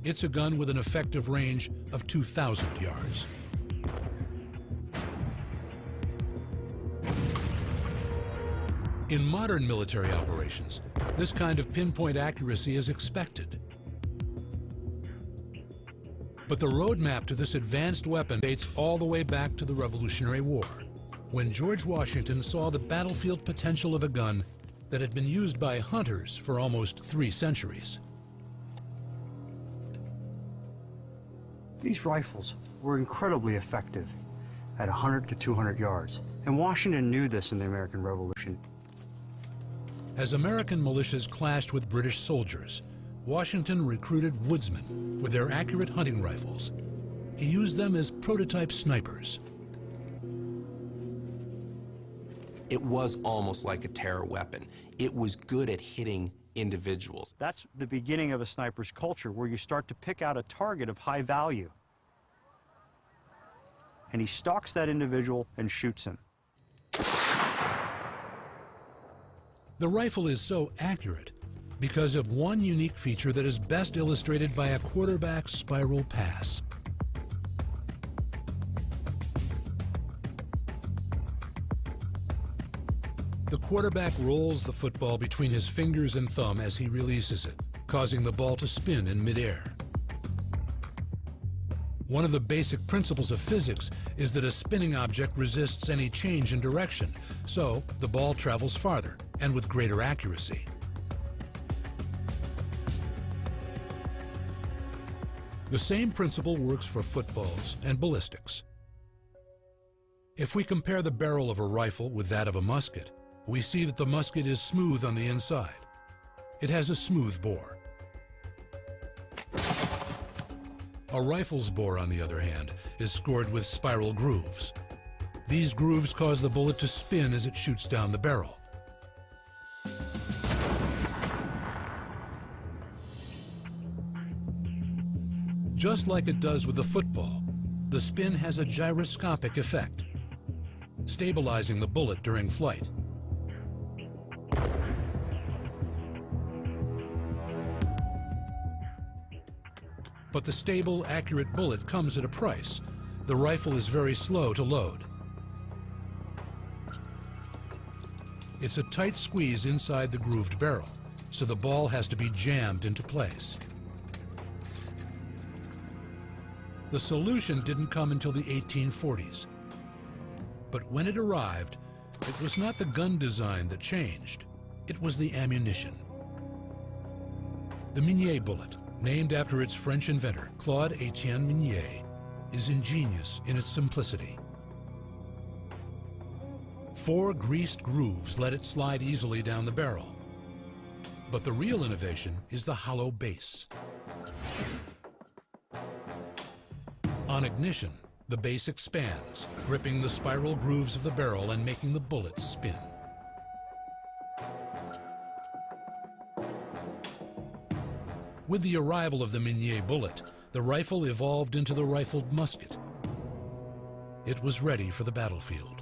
It's a gun with an effective range of 2,000 yards. In modern military operations, this kind of pinpoint accuracy is expected. But the roadmap to this advanced weapon dates all the way back to the Revolutionary War, when George Washington saw the battlefield potential of a gun that had been used by hunters for almost 3 centuries. These rifles were incredibly effective at 100 to 200 yards, and Washington knew this in the American Revolution. As American militias clashed with British soldiers, Washington recruited woodsmen with their accurate hunting rifles. He used them as prototype snipers. It was almost like a terror weapon. It was good at hitting individuals. That's the beginning of a sniper's culture, where you start to pick out a target of high value. And he stalks that individual and shoots him. The rifle is so accurate because of one unique feature that is best illustrated by a quarterback spiral pass. The quarterback rolls the football between his fingers and thumb as he releases it, causing the ball to spin in midair. One of the basic principles of physics is that a spinning object resists any change in direction, so the ball travels farther and with greater accuracy. The same principle works for footballs and ballistics. If we compare the barrel of a rifle with that of a musket, we see that the musket is smooth on the inside. It has a smooth bore. A rifle's bore, on the other hand, is scored with spiral grooves. These grooves cause the bullet to spin as it shoots down the barrel. Just like it does with the football, the spin has a gyroscopic effect, stabilizing the bullet during flight. But the stable, accurate bullet comes at a price. The rifle is very slow to load. It's a tight squeeze inside the grooved barrel, so the ball has to be jammed into place. The solution didn't come until the 1840s. But when it arrived, it was not the gun design that changed. It was the ammunition. The Minié bullet, named after its French inventor, Claude Etienne Minié, is ingenious in its simplicity. 4 greased grooves let it slide easily down the barrel. But the real innovation is the hollow base. On ignition, the base expands, gripping the spiral grooves of the barrel and making the bullet spin. With the arrival of the Minié bullet, the rifle evolved into the rifled musket. It was ready for the battlefield.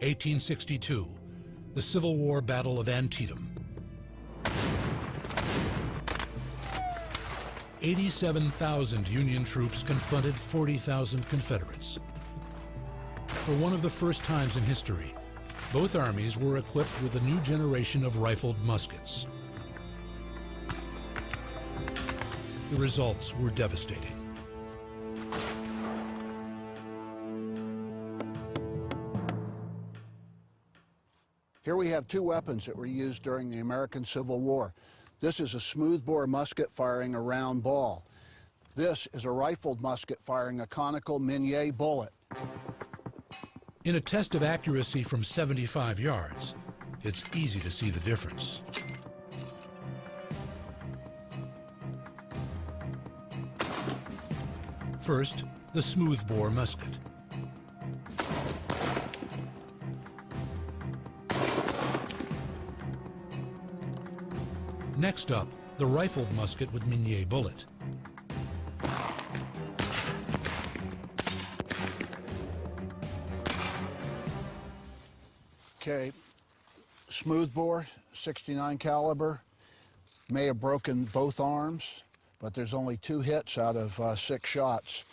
1862, the Civil War Battle of Antietam. 87,000 Union troops confronted 40,000 Confederates. For one of the first times in history, both armies were equipped with a new generation of rifled muskets. The results were devastating. Here we have 2 weapons that were used during the American Civil War. This is a smoothbore musket firing a round ball. This is a rifled musket firing a conical Minié bullet. In a test of accuracy from 75 yards, it's easy to see the difference. First, the smoothbore musket. Next up, the rifled musket with Minié bullet. Okay, Smoothbore, 69 caliber, may have broken both arms, but there's only 2 hits out of 6 shots.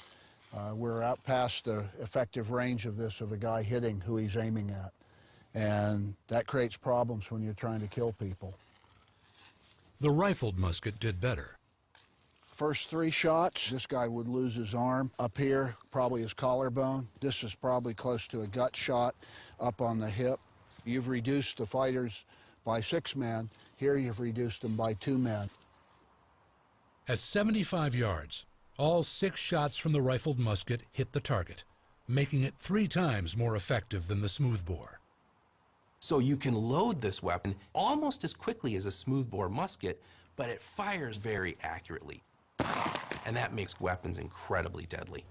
We're out past the effective range of this of a guy hitting who he's aiming at. And that creates problems when you're trying to kill people. The rifled musket did better. First 3 shots, this guy would lose his arm. Up here, probably his collarbone. This is probably close to a gut shot up on the hip. You've reduced the fighters by 6 men. Here you've reduced them by 2 men. At 75 yards, all 6 shots from the rifled musket hit the target, making it 3 times more effective than the smoothbore. So you can load this weapon almost as quickly as a smoothbore musket, but it fires very accurately. And that makes weapons incredibly deadly.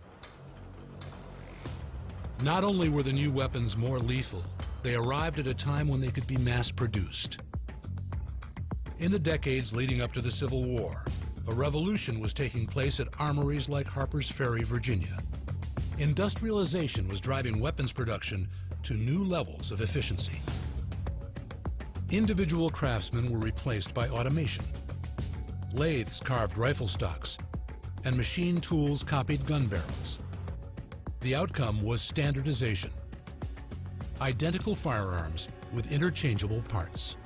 Not only were the new weapons more lethal, they arrived at a time when they could be mass-produced. In the decades leading up to the Civil War, a revolution was taking place at armories like Harper's Ferry, Virginia. Industrialization was driving weapons production to new levels of efficiency. Individual craftsmen were replaced by automation. Lathes carved rifle stocks, and machine tools copied gun barrels. The outcome was standardization. Identical firearms with interchangeable parts.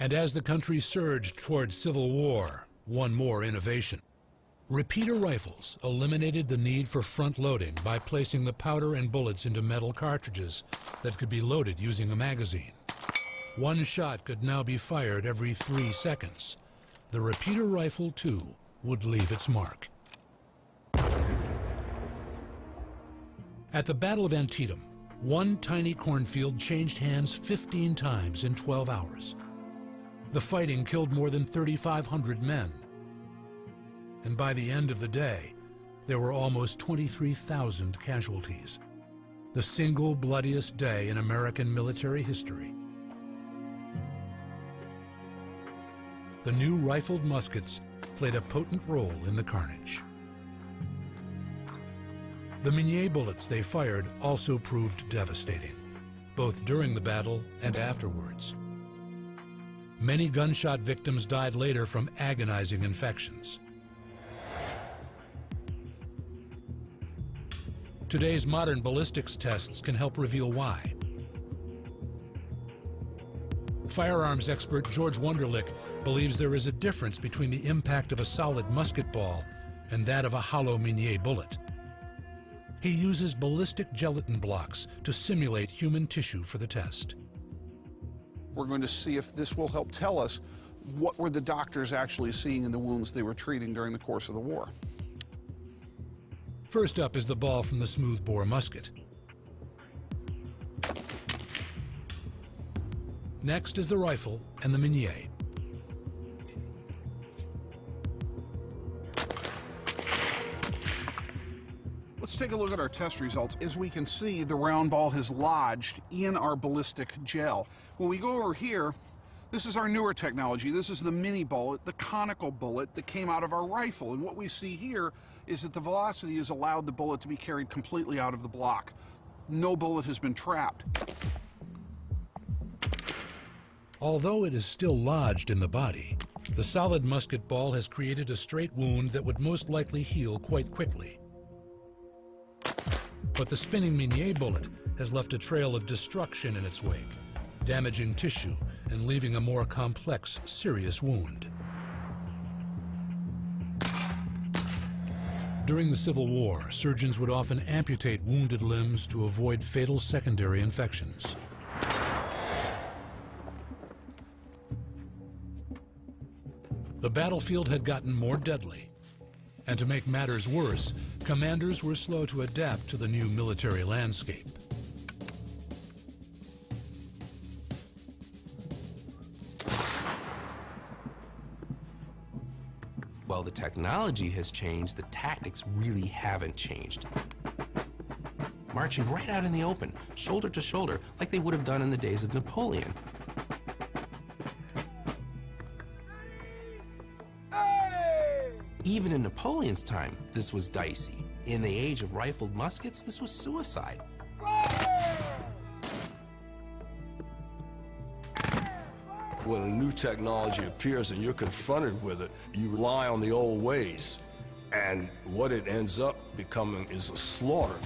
And as the country surged towards civil war, one more innovation. Repeater rifles eliminated the need for front loading by placing the powder and bullets into metal cartridges that could be loaded using a magazine. One shot could now be fired every 3 seconds. The repeater rifle, too, would leave its mark. At the Battle of Antietam, one tiny cornfield changed hands 15 times in 12 hours. The fighting killed more than 3,500 men. And by the end of the day, there were almost 23,000 casualties. The single bloodiest day in American military history. The new rifled muskets played a potent role in the carnage. The Minié bullets they fired also proved devastating, both during the battle and afterwards. Many gunshot victims died later from agonizing infections. Today's modern ballistics tests can help reveal why. Firearms expert George Wunderlich believes there is a difference between the impact of a solid musket ball and that of a hollow Minié bullet. He uses ballistic gelatin blocks to simulate human tissue for the test. We're going to see if this will help tell us what were the doctors actually seeing in the wounds they were treating during the course of the war. First up is the ball from the smoothbore musket. Next is the rifle and the Minié. Let's take a look at our test results. As we can see, the round ball has lodged in our ballistic gel. When we go over here, this is our newer technology. This is the mini bullet, the conical bullet that came out of our rifle. And what we see here is that the velocity has allowed the bullet to be carried completely out of the block. No bullet has been trapped. Although it is still lodged in the body, the solid musket ball has created a straight wound that would most likely heal quite quickly. But the spinning Minié bullet has left a trail of destruction in its wake, damaging tissue and leaving a more complex, serious wound. During the Civil War, surgeons would often amputate wounded limbs to avoid fatal secondary infections. The battlefield had gotten more deadly, and to make matters worse, commanders were slow to adapt to the new military landscape. While the technology has changed, the tactics really haven't changed. Marching right out in the open, shoulder to shoulder, like they would have done in the days of Napoleon. Even in Napoleon's time, this was dicey. In the age of rifled muskets, this was suicide. When a new technology appears and you're confronted with it, you rely on the old ways. And what it ends up becoming is a slaughter.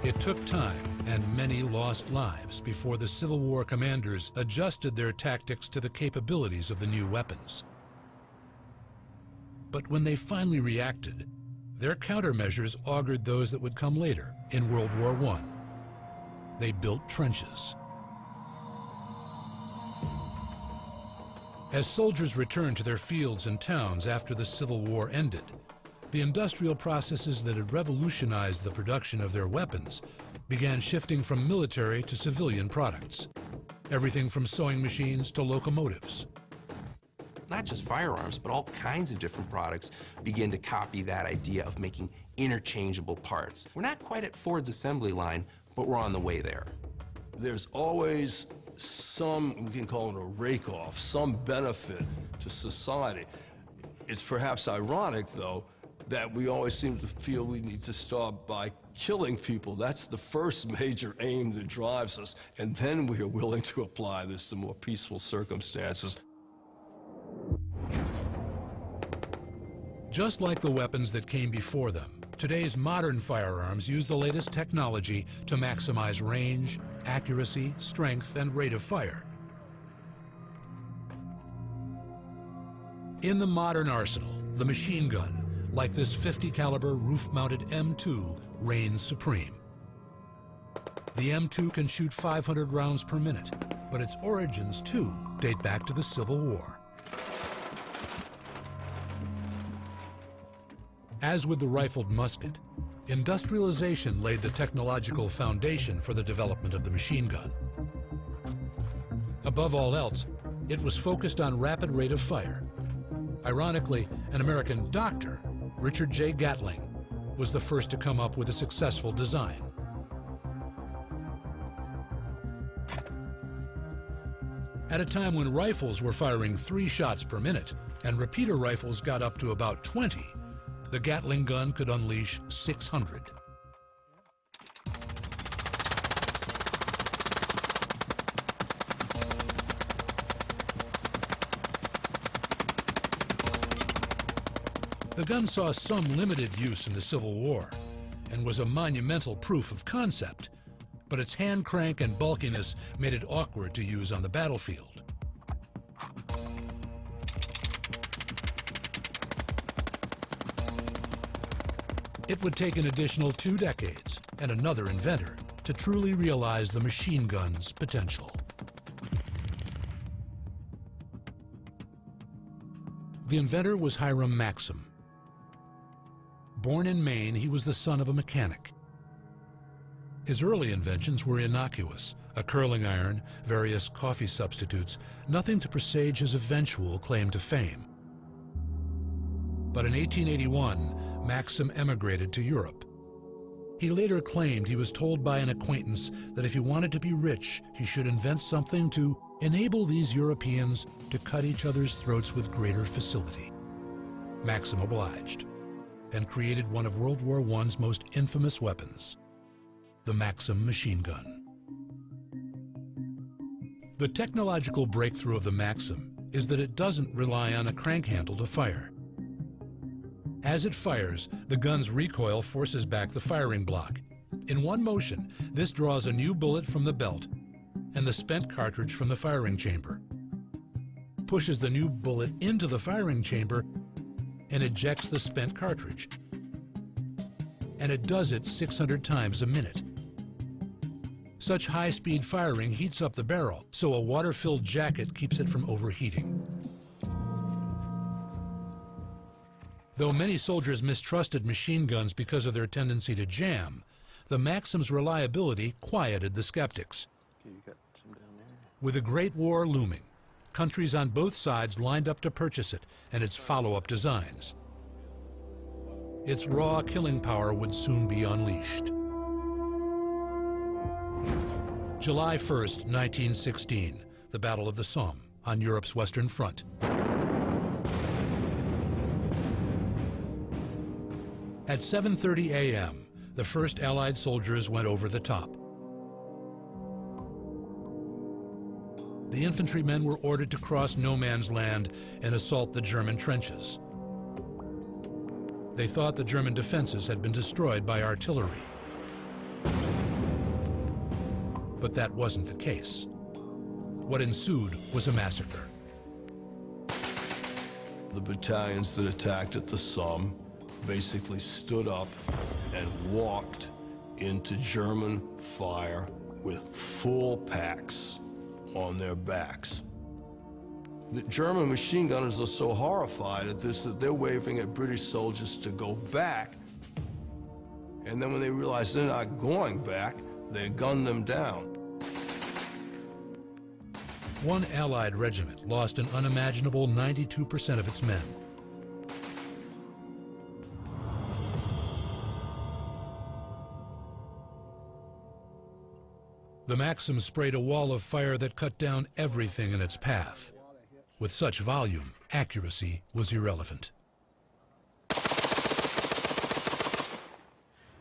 It took time and many lost lives before the Civil War commanders adjusted their tactics to the capabilities of the new weapons. But when they finally reacted, their countermeasures augured those that would come later in World War I. They built trenches. As soldiers returned to their fields and towns after the Civil War ended, the industrial processes that had revolutionized the production of their weapons began shifting from military to civilian products. Everything from sewing machines to locomotives. Not just firearms, but all kinds of different products begin to copy that idea of making interchangeable parts. We're not quite at Ford's assembly line, but we're on the way there. There's always some, we can call it a rake-off, some benefit to society. It's perhaps ironic, though, that we always seem to feel we need to start by killing people. That's the first major aim that drives us, and then we are willing to apply this to more peaceful circumstances. Just like the weapons that came before them, today's modern firearms use the latest technology to maximize range, accuracy, strength, and rate of fire. In the modern arsenal, the machine gun, like this .50 caliber roof-mounted M2, reigns supreme. The M2 can shoot 500 rounds per minute, but its origins, too, date back to the Civil War. As with the rifled musket, industrialization laid the technological foundation for the development of the machine gun. Above all else, it was focused on rapid rate of fire. Ironically, an American doctor, Richard J. Gatling, was the first to come up with a successful design. At a time when rifles were firing 3 shots per minute and repeater rifles got up to about 20, the Gatling gun could unleash 600. The gun saw some limited use in the Civil War and was a monumental proof of concept, but its hand crank and bulkiness made it awkward to use on the battlefield. It would take an additional 2 decades and another inventor to truly realize the machine gun's potential. The inventor was Hiram Maxim. Born in Maine, he was the son of a mechanic. His early inventions were innocuous: a curling iron, various coffee substitutes, nothing to presage his eventual claim to fame. But in 1881, Maxim emigrated to Europe. He later claimed he was told by an acquaintance that if he wanted to be rich, he should invent something to enable these Europeans to cut each other's throats with greater facility. Maxim obliged and created one of World War I's most infamous weapons, the Maxim machine gun. The technological breakthrough of the Maxim is that it doesn't rely on a crank handle to fire. As it fires, the gun's recoil forces back the firing block. In one motion, this draws a new bullet from the belt and the spent cartridge from the firing chamber, pushes the new bullet into the firing chamber, and ejects the spent cartridge. And it does it 600 times a minute. Such high-speed firing heats up the barrel, so a water-filled jacket keeps it from overheating. Though many soldiers mistrusted machine guns because of their tendency to jam, the Maxim's reliability quieted the skeptics. With the Great War looming, countries on both sides lined up to purchase it and its follow-up designs. Its raw killing power would soon be unleashed. July 1st, 1916, the Battle of the Somme on Europe's Western Front. At 7:30 a.m., the first Allied soldiers went over the top. the infantrymen were ordered to cross no man's land and assault the German trenches. They thought the German defenses had been destroyed by artillery. But that wasn't the case. What ensued was a massacre. The battalions that attacked at the Somme basically stood up and walked into German fire with full packs on their backs. The German machine gunners are so horrified at this that they're waving at British soldiers to go back. And then when they realize they're not going back, they gun them down. One Allied regiment lost an unimaginable 92% of its men. The Maxim sprayed a wall of fire that cut down everything in its path. With such volume, accuracy was irrelevant.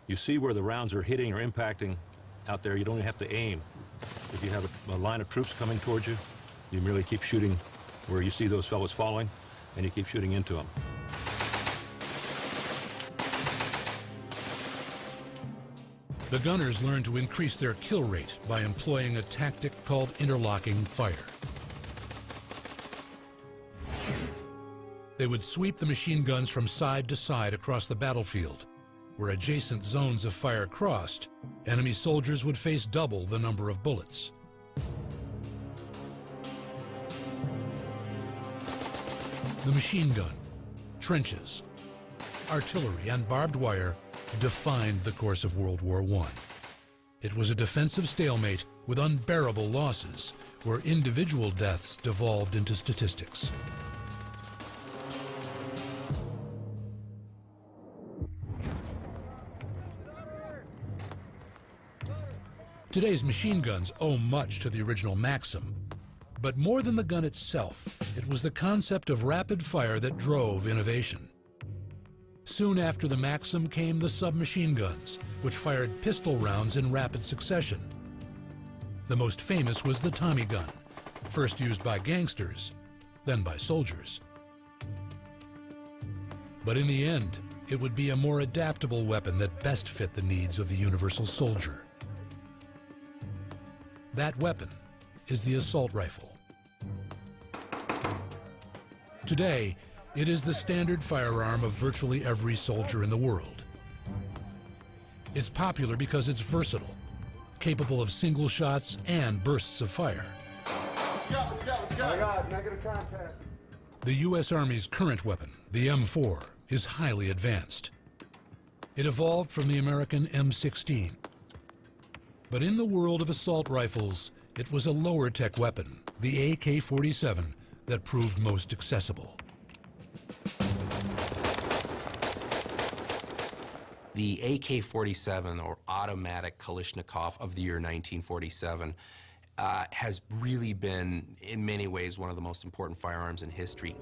You see where the rounds are hitting or impacting out there. You don't even have to aim. If you have a line of troops coming towards you, you merely keep shooting where you see those fellows falling, and you keep shooting into them. The gunners learned to increase their kill rate by employing a tactic called interlocking fire. They would sweep the machine guns from side to side across the battlefield. Where adjacent zones of fire crossed, enemy soldiers would face double the number of bullets. The machine gun, trenches, artillery, and barbed wire defined the course of World War I. It was a defensive stalemate with unbearable losses, where individual deaths devolved into statistics. Today's machine guns owe much to the original Maxim, but more than the gun itself, it was the concept of rapid fire that drove innovation. Soon after the Maxim came the submachine guns, which fired pistol rounds in rapid succession. The most famous was the Tommy gun, first used by gangsters, then by soldiers. But in the end, it would be a more adaptable weapon that best fit the needs of the universal soldier. That weapon is the assault rifle. Today, it is the standard firearm of virtually every soldier in the world. It's popular because it's versatile, capable of single shots and bursts of fire. Let's go. I got negative contact. The U.S. Army's current weapon, the M4, is highly advanced. It evolved from the American M16. But in the world of assault rifles, it was a lower-tech weapon, the AK-47, that proved most accessible. The AK-47, or automatic Kalashnikov of the year 1947, has really been, in many ways, one of the most important firearms in history.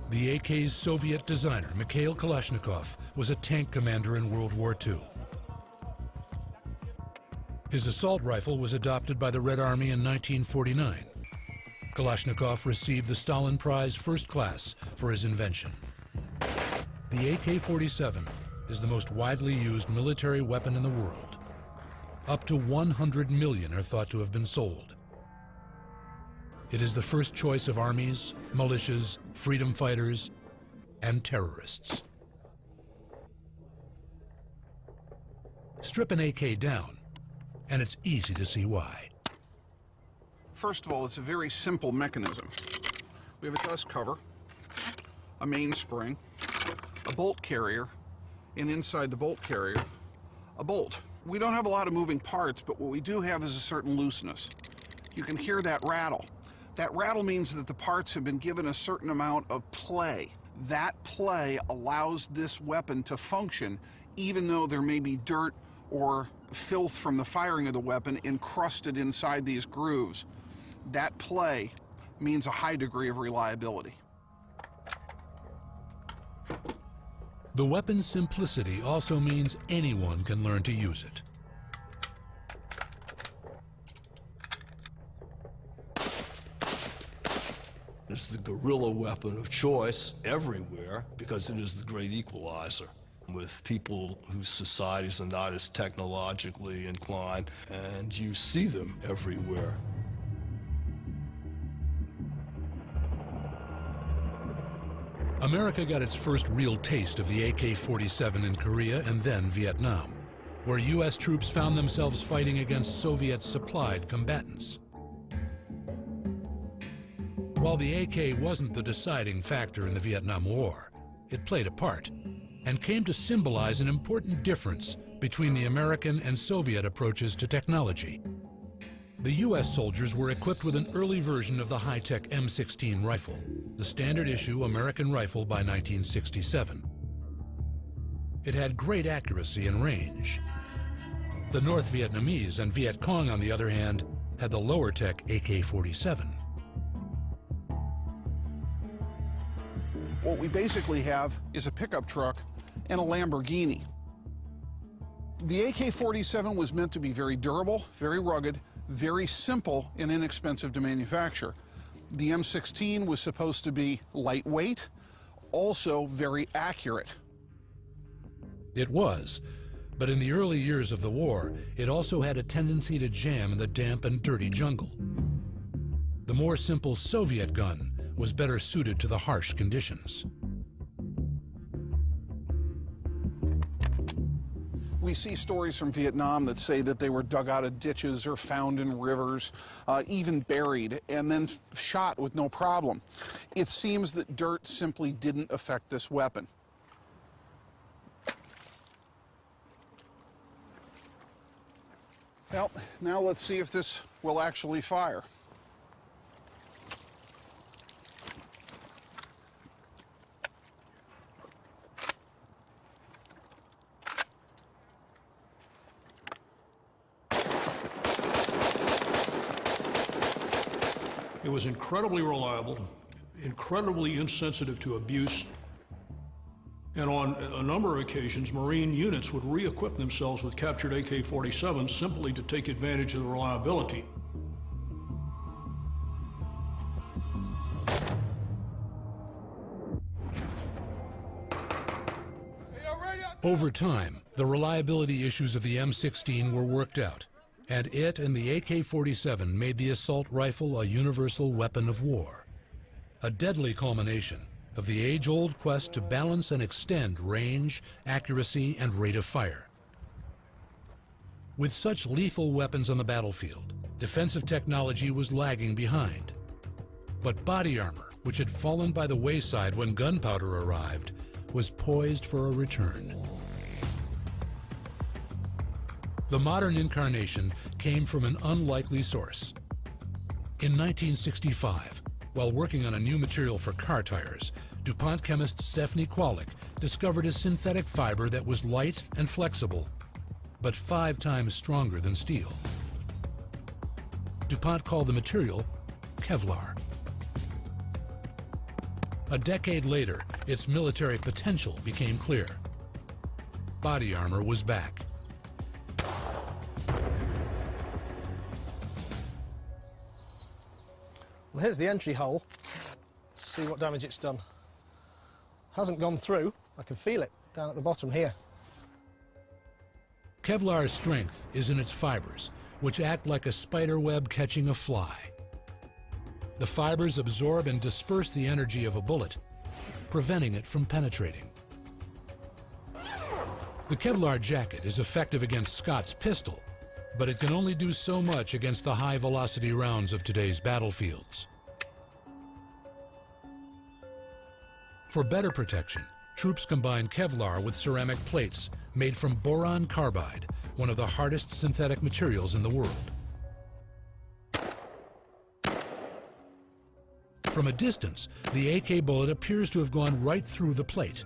The AK's Soviet designer, Mikhail Kalashnikov, was a tank commander in World War II. His assault rifle was adopted by the Red Army in 1949. Kalashnikov received the Stalin Prize First Class for his invention. The AK-47 is the most widely used military weapon in the world. Up to 100 million are thought to have been sold. It is the first choice of armies, militias, freedom fighters, and terrorists. Strip an AK down, and it's easy to see why. First of all, it's a very simple mechanism. We have a dust cover, a mainspring, a bolt carrier, and inside the bolt carrier, a bolt. We don't have a lot of moving parts, but what we do have is a certain looseness. You can hear that rattle. That rattle means that the parts have been given a certain amount of play. That play allows this weapon to function, even though there may be dirt or filth from the firing of the weapon encrusted inside these grooves. That play means a high degree of reliability. The weapon's simplicity also means anyone can learn to use it. It's the guerrilla weapon of choice everywhere because it is the great equalizer with people whose societies are not as technologically inclined, and you see them everywhere. America got its first real taste of the AK-47 in Korea and then Vietnam, where U.S. troops found themselves fighting against Soviet-supplied combatants. While the AK wasn't the deciding factor in the Vietnam War, it played a part and came to symbolize an important difference between the American and Soviet approaches to technology. The U.S. soldiers were equipped with an early version of the high-tech M16 rifle, the standard issue American rifle by 1967. It had great accuracy and range. The North Vietnamese and Viet Cong, on the other hand, had the lower-tech AK-47. What we basically have is a pickup truck and a Lamborghini. The AK-47 was meant to be very durable, very rugged, very simple and inexpensive to manufacture. The M16 was supposed to be lightweight, also very accurate. It was, but in the early years of the war, it also had a tendency to jam in the damp and dirty jungle. The more simple Soviet gun was better suited to the harsh conditions. We see stories from Vietnam that say that they were dug out of ditches or found in rivers, even buried, and then shot with no problem. It seems that dirt simply didn't affect this weapon. Well, now let's see if this will actually fire. It was incredibly reliable, incredibly insensitive to abuse, and on a number of occasions, Marine units would re-equip themselves with captured AK-47s simply to take advantage of the reliability. Over time, the reliability issues of the M16 were worked out, and it and the AK-47 made the assault rifle a universal weapon of war, a deadly culmination of the age-old quest to balance and extend range, accuracy, and rate of fire. With such lethal weapons on the battlefield, defensive technology was lagging behind. But body armor, which had fallen by the wayside when gunpowder arrived, was poised for a return. The modern incarnation came from an unlikely source. In 1965, while working on a new material for car tires, DuPont chemist Stephanie Kwolek discovered a synthetic fiber that was light and flexible, but 5 times stronger than steel. DuPont called the material Kevlar. A decade later, its military potential became clear. Body armor was back. Well, here's the entry hole. Let's see what damage it's done. Hasn't gone through. I can feel it down at the bottom here. Kevlar's strength is in its fibers, which act like a spider web catching a fly. The fibers absorb and disperse the energy of a bullet, preventing it from penetrating. The Kevlar jacket is effective against Scott's pistol, but it can only do so much against the high-velocity rounds of today's battlefields. For better protection, troops combine Kevlar with ceramic plates made from boron carbide, one of the hardest synthetic materials in the world. From a distance, the AK bullet appears to have gone right through the plate.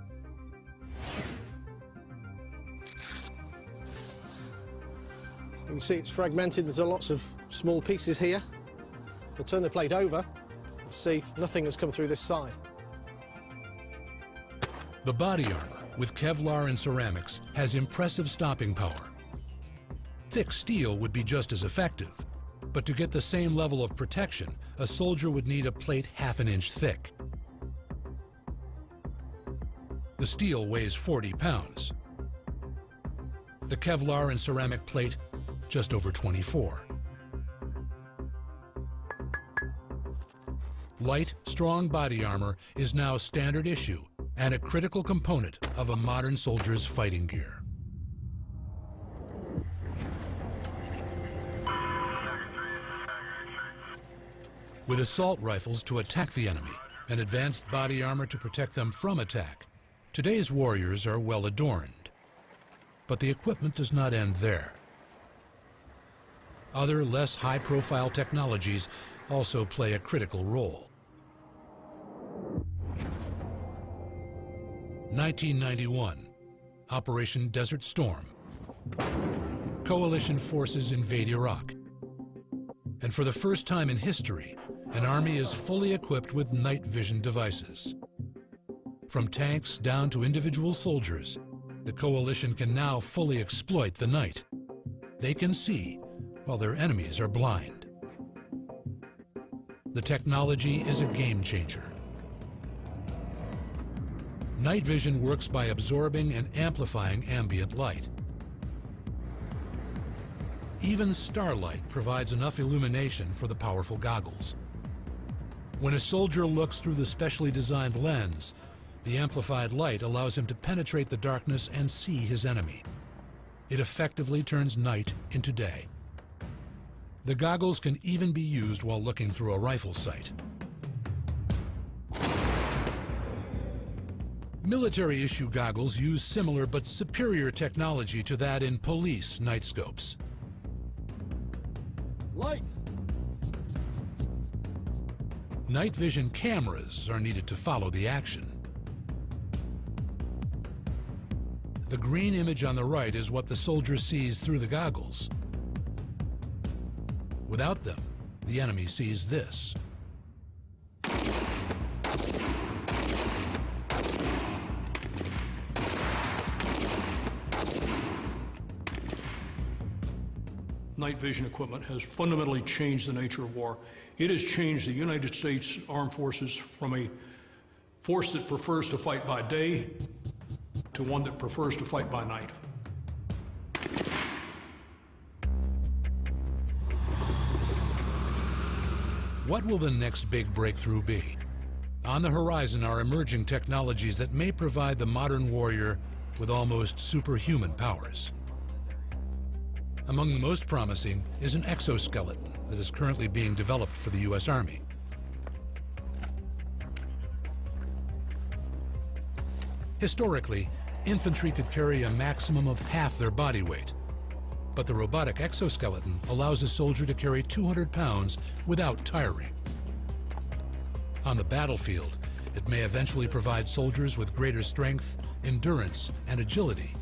You can see it's fragmented. There's lots of small pieces here. We'll turn the plate over and see nothing has come through this side. The body armor, with Kevlar and ceramics, has impressive stopping power. Thick steel would be just as effective, But to get the same level of protection, a soldier would need a plate half an inch thick. The steel weighs 40 pounds. The Kevlar and ceramic plate, just over 24. Light, strong body armor is now standard issue and a critical component of a modern soldier's fighting gear. With assault rifles to attack the enemy and advanced body armor to protect them from attack, today's warriors are well adorned. But the equipment does not end there. Other, less high-profile technologies also play a critical role. 1991, Operation Desert Storm. Coalition forces invade Iraq. And for the first time in history, an army is fully equipped with night vision devices. From tanks down to individual soldiers, the coalition can now fully exploit the night. They can see while their enemies are blind. The technology is a game changer. Night vision works by absorbing and amplifying ambient light. Even starlight provides enough illumination for the powerful goggles. When a soldier looks through the specially designed lens, the amplified light allows him to penetrate the darkness and see his enemy. It effectively turns night into day. The goggles can even be used while looking through a rifle sight. Military-issue goggles use similar but superior technology to that in police night scopes. Lights! Night vision cameras are needed to follow the action. The green image on the right is what the soldier sees through the goggles. Without them, the enemy sees this. Night vision equipment has fundamentally changed the nature of war. It has changed the United States Armed Forces from a force that prefers to fight by day to one that prefers to fight by night. What will the next big breakthrough be? On the horizon are emerging technologies that may provide the modern warrior with almost superhuman powers. Among the most promising is an exoskeleton that is currently being developed for the U.S. Army. Historically, infantry could carry a maximum of half their body weight, but the robotic exoskeleton allows a soldier to carry 200 pounds without tiring. On the battlefield, it may eventually provide soldiers with greater strength, endurance, and agility.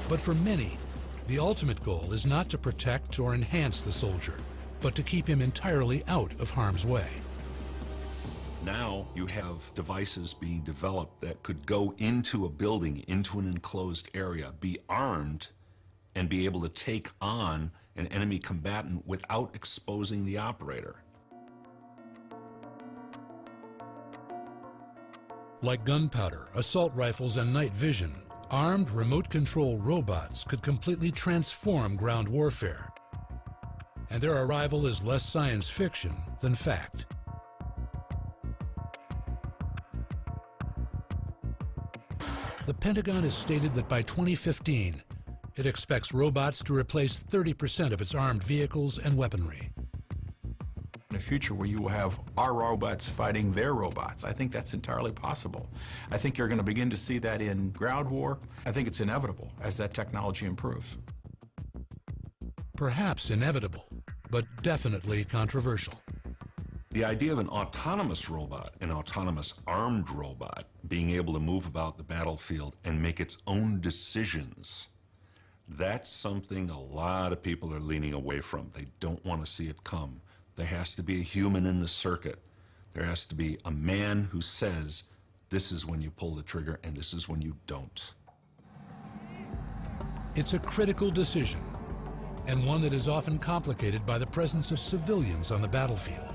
But for many, the ultimate goal is not to protect or enhance the soldier, but to keep him entirely out of harm's way. Now you have devices being developed that could go into a building, into an enclosed area, be armed, and be able to take on an enemy combatant without exposing the operator. Like gunpowder, assault rifles, and night vision, armed remote control robots could completely transform ground warfare. And their arrival is less science fiction than fact. The Pentagon has stated that by 2015, it expects robots to replace 30% of its armed vehicles and weaponry. In a future where you will have our robots fighting their robots, I think that's entirely possible. I think you're going to begin to see that in ground war. I think it's inevitable as that technology improves. Perhaps inevitable, but definitely controversial. The idea of an autonomous robot, an autonomous armed robot, being able to move about the battlefield and make its own decisions, that's something a lot of people are leaning away from. They don't want to see it come. There has to be a human in the circuit. There has to be a man who says, this is when you pull the trigger and this is when you don't. It's a critical decision, and one that is often complicated by the presence of civilians on the battlefield.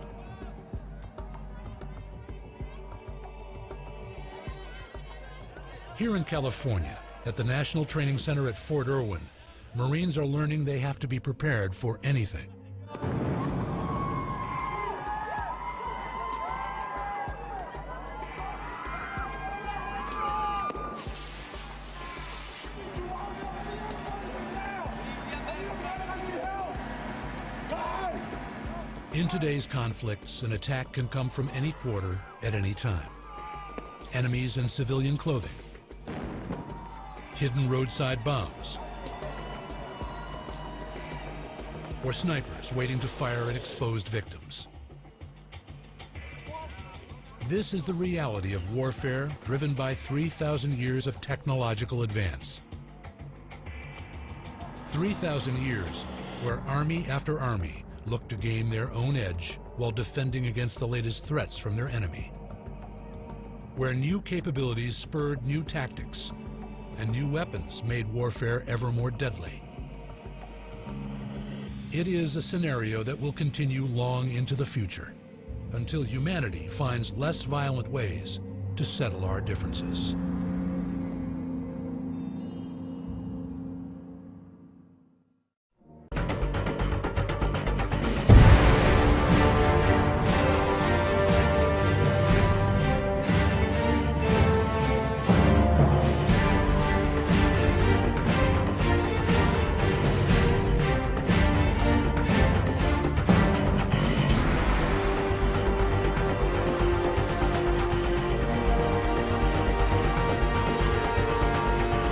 Here in California, at the National Training Center at Fort Irwin, Marines are learning they have to be prepared for anything. In today's conflicts, an attack can come from any quarter at any time. Enemies in civilian clothing, hidden roadside bombs, or snipers waiting to fire at exposed victims. This is the reality of warfare driven by 3,000 years of technological advance. 3,000 years where army after army looked to gain their own edge while defending against the latest threats from their enemy. Where new capabilities spurred new tactics and new weapons made warfare ever more deadly. It is a scenario that will continue long into the future, until humanity finds less violent ways to settle our differences.